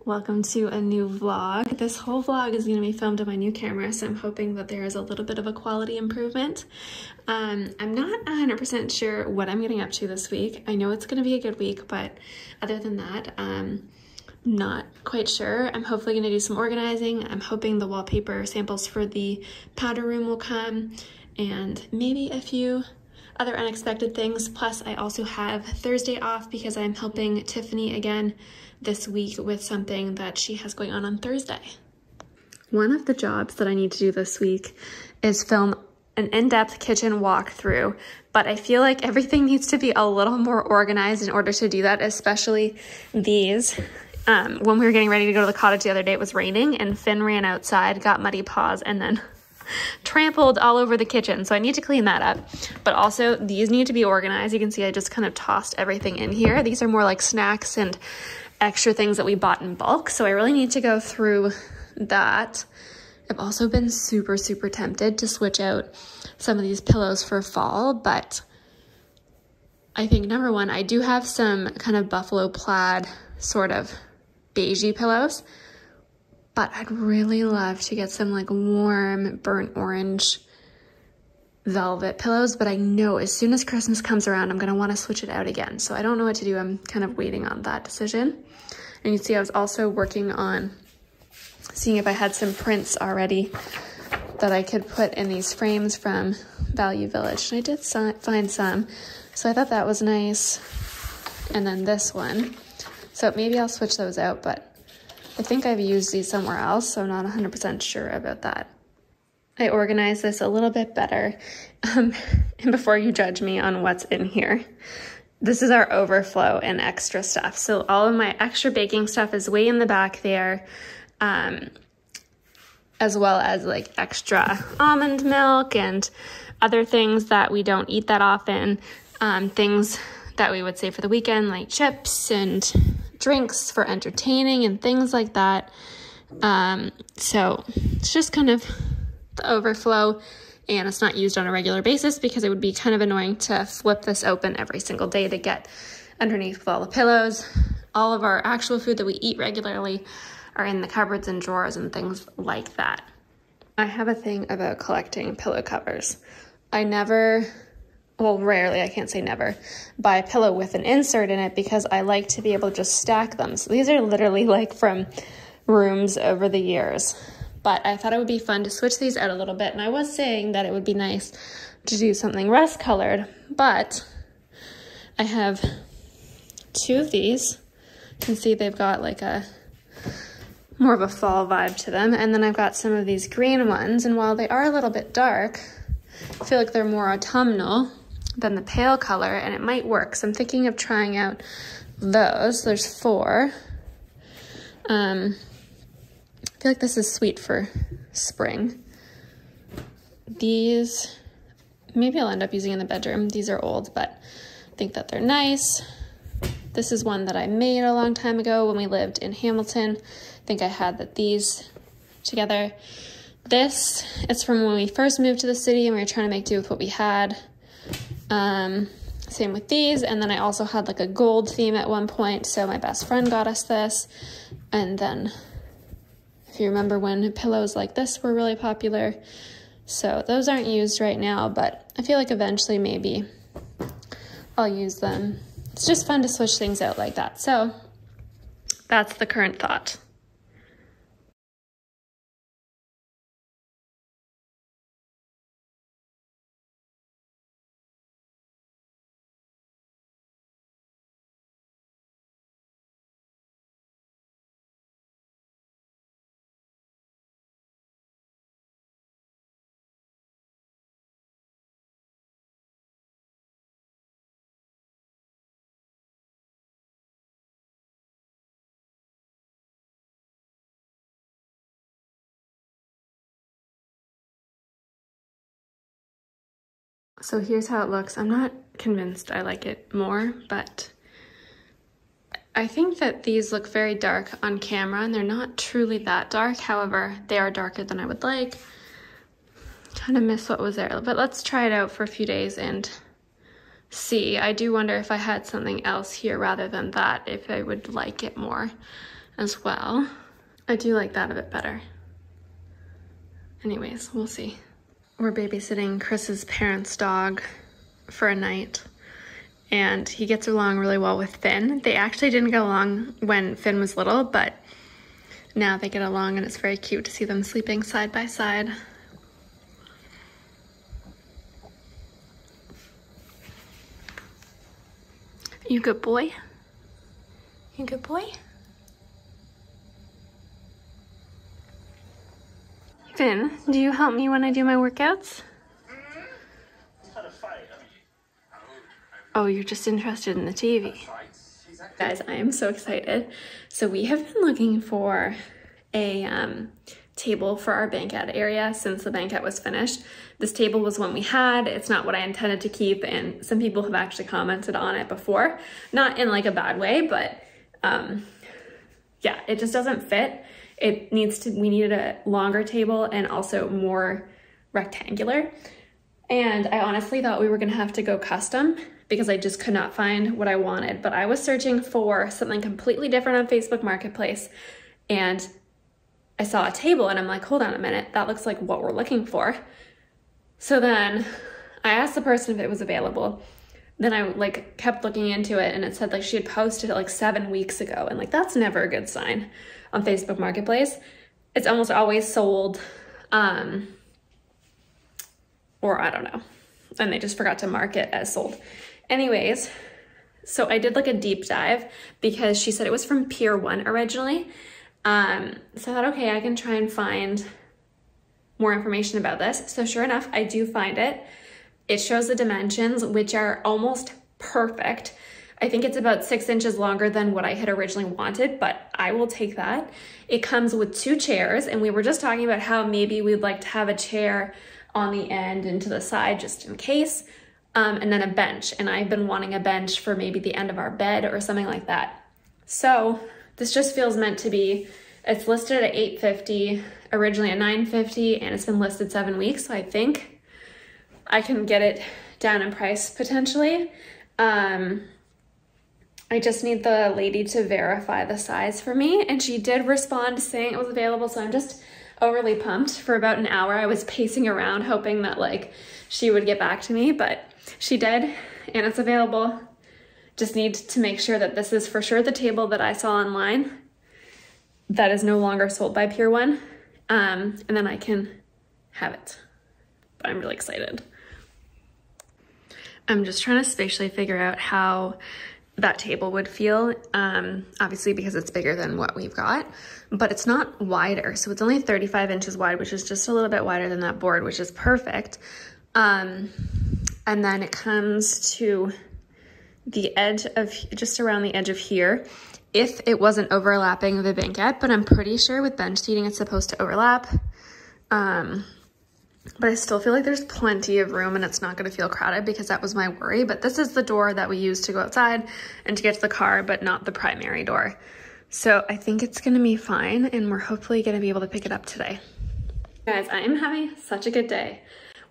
Welcome to a new vlog. This whole vlog is going to be filmed on my new camera, so I'm hoping that there is a little bit of a quality improvement. I'm not 100% sure what I'm getting up to this week. I know it's going to be a good week, but other than that, not quite sure. I'm hopefully going to do some organizing. I'm hoping the wallpaper samples for the powder room will come, and maybe a few other unexpected things. Plus, I also have Thursday off because I'm helping Tiffany again this week with something that she has going on Thursday. One of the jobs that I need to do this week is film an in-depth kitchen walkthrough, but I feel like everything needs to be a little more organized in order to do that, especially these. When we were getting ready to go to the cottage the other day, it was raining and Finn ran outside, got muddy paws, and then trampled all over the kitchen. So I need to clean that up. But also these need to be organized. You can see I just kind of tossed everything in here. These are more like snacks and extra things that we bought in bulk. So I really need to go through that. I've also been super tempted to switch out some of these pillows for fall, but I think number one, I do have some kind of buffalo plaid sort of beigey pillows, but I'd really love to get some like warm burnt orange velvet pillows. But I know as soon as Christmas comes around, I'm gonna wanna switch it out again. So I don't know what to do. I'm kind of waiting on that decision. And you see I was also working on seeing if I had some prints already that I could put in these frames from Value Village. And I did find some. So I thought that was nice. And then this one. So maybe I'll switch those out, but I think I've used these somewhere else, so I'm not 100% sure about that. I organized this a little bit better. And before you judge me on what's in here, this is our overflow and extra stuff. So all of my extra baking stuff is way in the back there, as well as like extra almond milk and other things that we don't eat that often, things that we would say for the weekend, like chips and drinks for entertaining and things like that. So it's just kind of the overflow, and it's not used on a regular basis because it would be kind of annoying to flip this open every single day to get underneath with all the pillows. All of our actual food that we eat regularly are in the cupboards and drawers and things like that. I have a thing about collecting pillow covers. I never, well, rarely, I can't say never, buy a pillow with an insert in it because I like to be able to just stack them. So these are literally like from rooms over the years. But I thought it would be fun to switch these out a little bit. And I was saying that it would be nice to do something rust colored, but I have two of these. You can see they've got like a more of a fall vibe to them. And then I've got some of these green ones. And while they are a little bit dark, I feel like they're more autumnal than the pale color, and it might work. So I'm thinking of trying out those. There's 4. I feel like this is sweet for spring. These, maybe I'll end up using in the bedroom. These are old, but I think that they're nice. This is one that I made a long time ago when we lived in Hamilton. I think I had these together. This is from when we first moved to the city and we were trying to make do with what we had. Same with these. And then I also had like a gold theme at one point, so my best friend got us this. And then if you remember when pillows like this were really popular. So those aren't used right now, but I feel like eventually maybe I'll use them. It's just fun to switch things out like that. So that's the current thought. So here's how it looks. I'm not convinced I like it more, but I think that these look very dark on camera and they're not truly that dark. However, they are darker than I would like. Kind of miss what was there, but let's try it out for a few days and see. I do wonder if I had something else here rather than that, if I would like it more. as well. I do like that a bit better. Anyways, we'll see. We're babysitting Chris's parents' dog for a night, and he gets along really well with Finn. They actually didn't get along when Finn was little, but now they get along, and it's very cute to see them sleeping side by side. You good boy? You good boy? Finn, do you help me when I do my workouts? Oh, you're just interested in the TV. Guys, I am so excited. So we have been looking for a table for our banquet area since the banquet was finished. This table was one we had. It's not what I intended to keep, and some people have actually commented on it before. Not in like a bad way, but yeah, it just doesn't fit. We needed a longer table and also more rectangular. And I honestly thought we were gonna have to go custom because I just could not find what I wanted. But I was searching for something completely different on Facebook Marketplace, and I saw a table and I'm like, hold on a minute, that looks like what we're looking for. So then I asked the person if it was available. Then I like kept looking into it, and it said like she had posted it like 7 weeks ago, and like that's never a good sign on Facebook Marketplace. It's almost always sold, or I don't know, and they just forgot to mark it as sold. Anyways, so I did like a deep dive because she said it was from Pier 1 originally. So I thought, okay, I can try and find more information about this. So sure enough, I do find it. It shows the dimensions, which are almost perfect. I think it's about 6 inches longer than what I had originally wanted, but I will take that. It comes with 2 chairs, and we were just talking about how maybe we'd like to have a chair on the end and to the side just in case, and then a bench. And I've been wanting a bench for maybe the end of our bed or something like that. So this just feels meant to be. It's listed at $850, originally at $950, and it's been listed 7 weeks, so I think I can get it down in price potentially. I just need the lady to verify the size for me, and she did respond saying it was available, so I'm just overly pumped. For about an hour I was pacing around hoping that like she would get back to me, but she did, and it's available. Just need to make sure that this is for sure the table that I saw online that is no longer sold by Pier 1, and then I can have it. But I'm really excited. I'm just trying to spatially figure out how that table would feel, obviously because it's bigger than what we've got, but it's not wider. So it's only 35 inches wide, which is just a little bit wider than that board, which is perfect. And then it comes to the edge of, just around the edge of here, if it wasn't overlapping the banquette, but I'm pretty sure with bench seating it's supposed to overlap. But I still feel like there's plenty of room and it's not gonna feel crowded, because that was my worry. But this is the door that we use to go outside and to get to the car, but not the primary door. So I think it's gonna be fine, and we're hopefully gonna be able to pick it up today. Guys, I am having such a good day,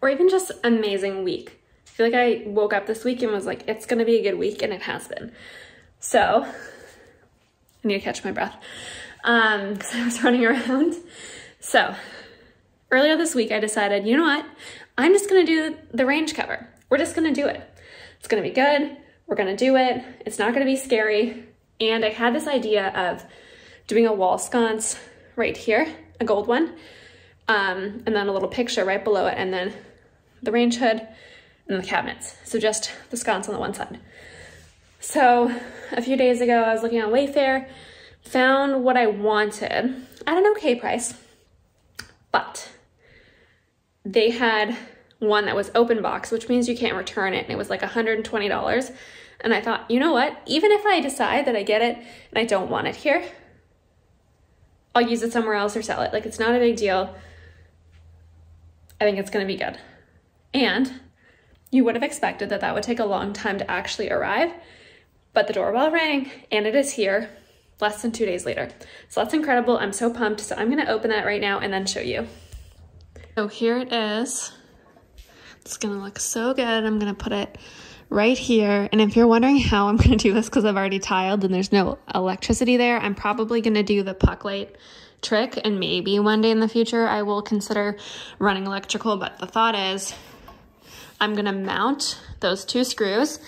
or even just an amazing week. I feel like I woke up this week and was like, it's gonna be a good week, and it has been. So, I need to catch my breath, because I was running around. So, earlier this week, I decided, you know what? I'm just gonna do the range cover. We're just gonna do it. It's gonna be good. We're gonna do it. It's not gonna be scary. And I had this idea of doing a wall sconce right here, a gold one, and then a little picture right below it, and then the range hood and the cabinets. So just the sconce on the one side. So a few days ago, I was looking on Wayfair, found what I wanted at an okay price, but they had one that was open box, which means you can't return it, and it was like $120. And I thought, you know what? Even if I decide that I get it and I don't want it here, I'll use it somewhere else or sell it. Like, it's not a big deal. I think it's gonna be good. And you would have expected that that would take a long time to actually arrive, but the doorbell rang and it is here less than 2 days later. So that's incredible. I'm so pumped. So I'm gonna open that right now and then show you. So here it is. It's gonna look so good. I'm gonna put it right here. And if you're wondering how I'm going to do this, because I've already tiled and there's no electricity there, I'm probably going to do the puck light trick, and maybe one day in the future I will consider running electrical. But the thought is I'm going to mount those 2 screws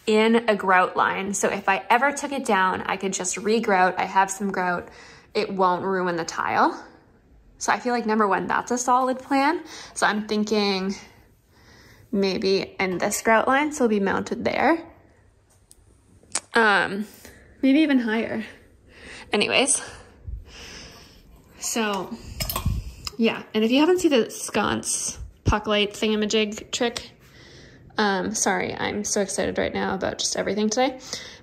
in a grout line. So if I ever took it down, I could just re-grout. I have some grout. It won't ruin the tile. So I feel like, number one, that's a solid plan. So I'm thinking maybe in this grout line, so it'll be mounted there. Maybe even higher. Anyways, so yeah. And if you haven't seen the sconce puck light thingamajig trick, sorry, I'm so excited right now about just everything today,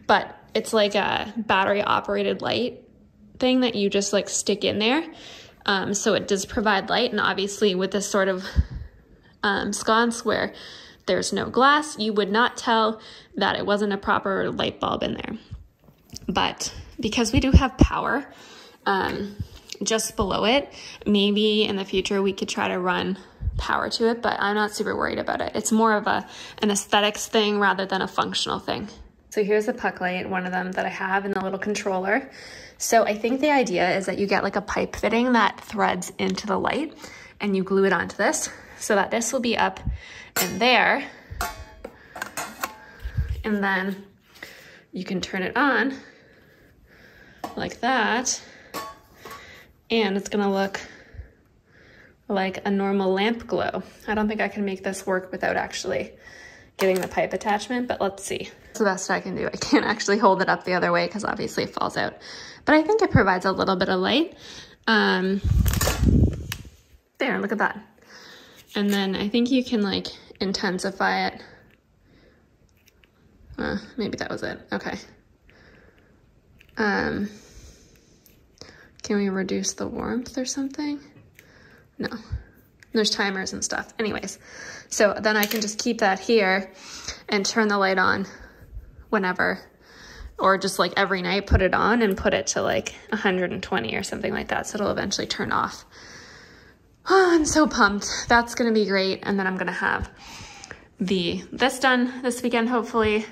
but it's like a battery operated light thing that you just like stick in there. So it does provide light, and obviously with this sort of sconce where there's no glass, you would not tell that it wasn't a proper light bulb in there. But because we do have power just below it, maybe in the future we could try to run power to it, but I'm not super worried about it. It's more of an aesthetics thing rather than a functional thing. So here's the puck light, one of them that I have in the little controller. So I think the idea is that you get like a pipe fitting that threads into the light, and you glue it onto this so that this will be up in there, and then you can turn it on like that, and it's gonna look like a normal lamp glow. I don't think I can make this work without actually getting the pipe attachment, but let's see. It's the best I can do. I can't actually hold it up the other way because obviously it falls out, but I think it provides a little bit of light. There, look at that. And then I think you can like intensify it. Maybe that was it. Okay. Can we reduce the warmth or something? No, there's timers and stuff. Anyways, so then I can just keep that here and turn the light on whenever, or just like every night put it on and put it to like 120 or something like that, so it'll eventually turn off. Oh, I'm so pumped. That's gonna be great. And then I'm gonna have this done this weekend, hopefully.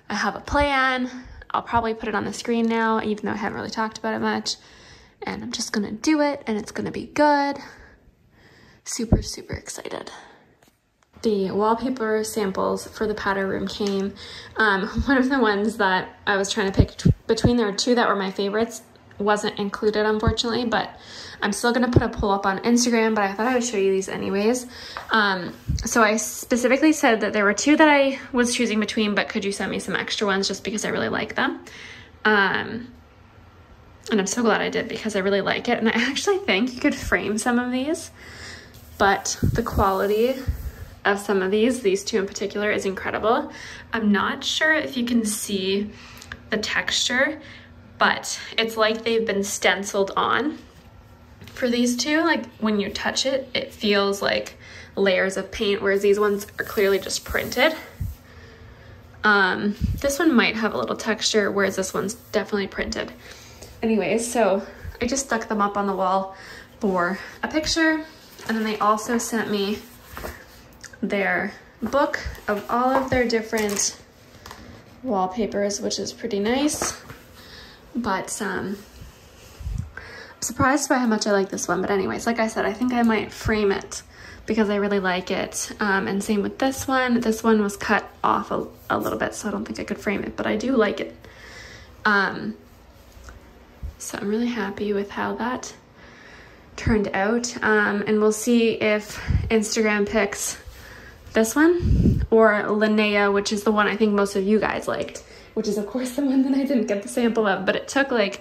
I have a plan. I'll probably put it on the screen now, even though I haven't really talked about it much. And I'm just gonna do it, and it's gonna be good. Super, super excited. The wallpaper samples for the powder room came. One of the ones that I was trying to pick between, there were 2 that were my favorites, wasn't included unfortunately, but I'm still gonna put a poll up on Instagram, but I thought I would show you these anyways. So I specifically said that there were 2 that I was choosing between, but could you send me some extra ones just because I really like them. And I'm so glad I did because I really like it. And I actually think you could frame some of these, but the quality of some of these 2 in particular, is incredible. I'm not sure if you can see the texture, but it's like they've been stenciled on for these 2. Like when you touch it, it feels like layers of paint, whereas these ones are clearly just printed. This one might have a little texture, whereas this one's definitely printed. Anyways, so I just stuck them up on the wall for a picture, and then they also sent me their book of all of their different wallpapers, which is pretty nice. But I'm surprised by how much I like this one. But anyways, like I said, I think I might frame it because I really like it. And same with this one. This one was cut off a little bit, so I don't think I could frame it, but I do like it. So I'm really happy with how that turned out. And we'll see if Instagram picks this one or Linnea, which is the one I think most of you guys liked, which is of course the one that I didn't get the sample of, but it took like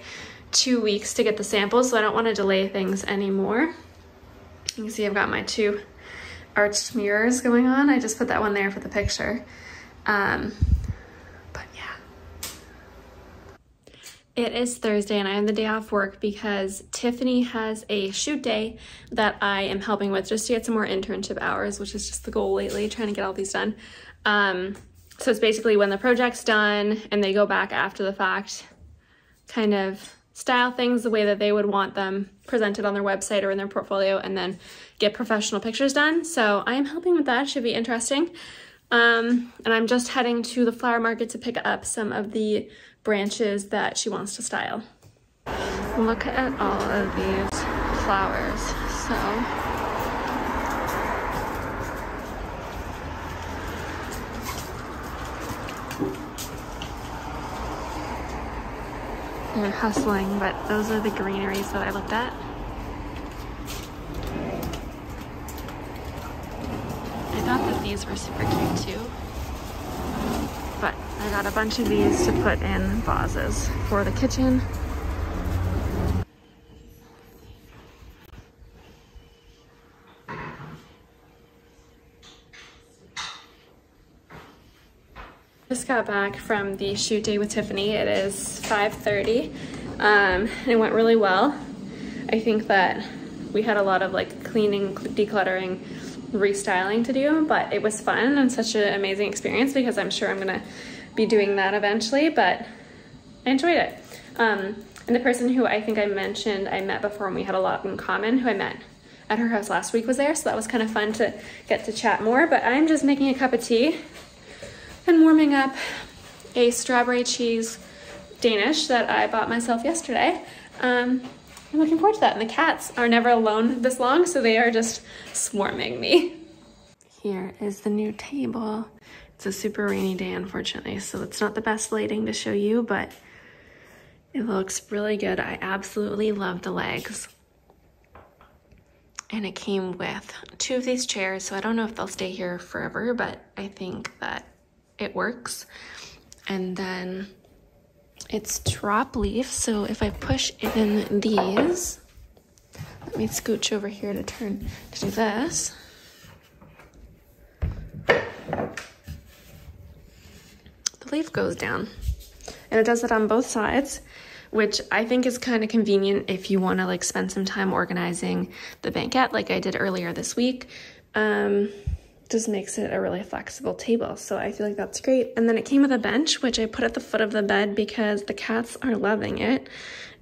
2 weeks to get the sample, so I don't want to delay things anymore. You can see I've got my 2 arched mirrors going on. I just put that one there for the picture. But yeah. It is Thursday and I have the day off work because Tiffany has a shoot day that I am helping with just to get some more internship hours, which is just the goal lately, trying to get all these done. So it's basically when the project's done and they go back after the fact, kind of style things the way that they would want them presented on their website or in their portfolio, and then get professional pictures done. So I am helping with that. Should be interesting. And I'm just heading to the flower market to pick up some of the branches that she wants to style. Look at all of these flowers. So they're hustling, but those are the greeneries that I looked at. I thought that these were super cute too, but I got a bunch of these to put in vases for the kitchen. Just got back from the shoot day with Tiffany. It is 5:30. It went really well. I think that we had a lot of like cleaning, decluttering, restyling to do, but it was fun and such an amazing experience because I'm sure I'm gonna be doing that eventually, but I enjoyed it. And the person who I think I mentioned I met before and we had a lot in common, who I met at her house last week, was there, so that was kind of fun to get to chat more. But I'm just making a cup of tea and warming up a strawberry cheese Danish that I bought myself yesterday. I'm looking forward to that. And the cats are never alone this long, so they are just swarming me. Here is the new table. It's a super rainy day, unfortunately, so it's not the best lighting to show you, but it looks really good. I absolutely love the legs. And it came with 2 of these chairs, so I don't know if they'll stay here forever, but I think that it works. And then it's drop leaf, so if I push in these, let me scooch over here to do this. The leaf goes down, and it does it on both sides, which I think is kind of convenient if you want to like spend some time organizing the banquette like I did earlier this week. Just makes it a really flexible table, so I feel like that's great. And then it came with a bench, which I put at the foot of the bed because the cats are loving it,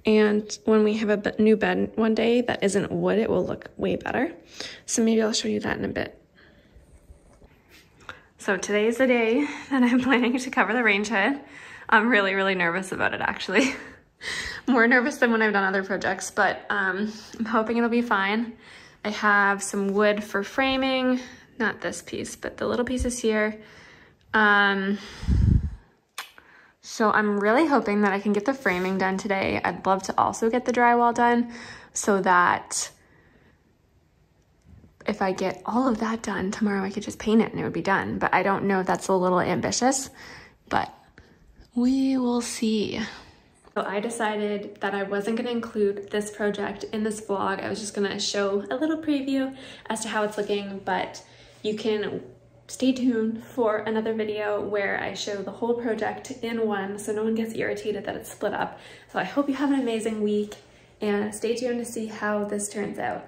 and when we have a new bed one day that isn't wood, it will look way better. So maybe I'll show you that in a bit. So today is the day that I'm planning to cover the range hood. I'm really nervous about it, actually. More nervous than when I've done other projects, but I'm hoping it'll be fine. I have some wood for framing. Not this piece, but the little pieces here. So I'm really hoping that I can get the framing done today. I'd love to also get the drywall done so that if I get all of that done tomorrow, I could just paint it and it would be done. But I don't know if that's a little ambitious, but we will see. So I decided that I wasn't going to include this project in this vlog. I was just going to show a little preview as to how it's looking, but you can stay tuned for another video where I show the whole project in one so no one gets irritated that it's split up. So I hope you have an amazing week and stay tuned to see how this turns out.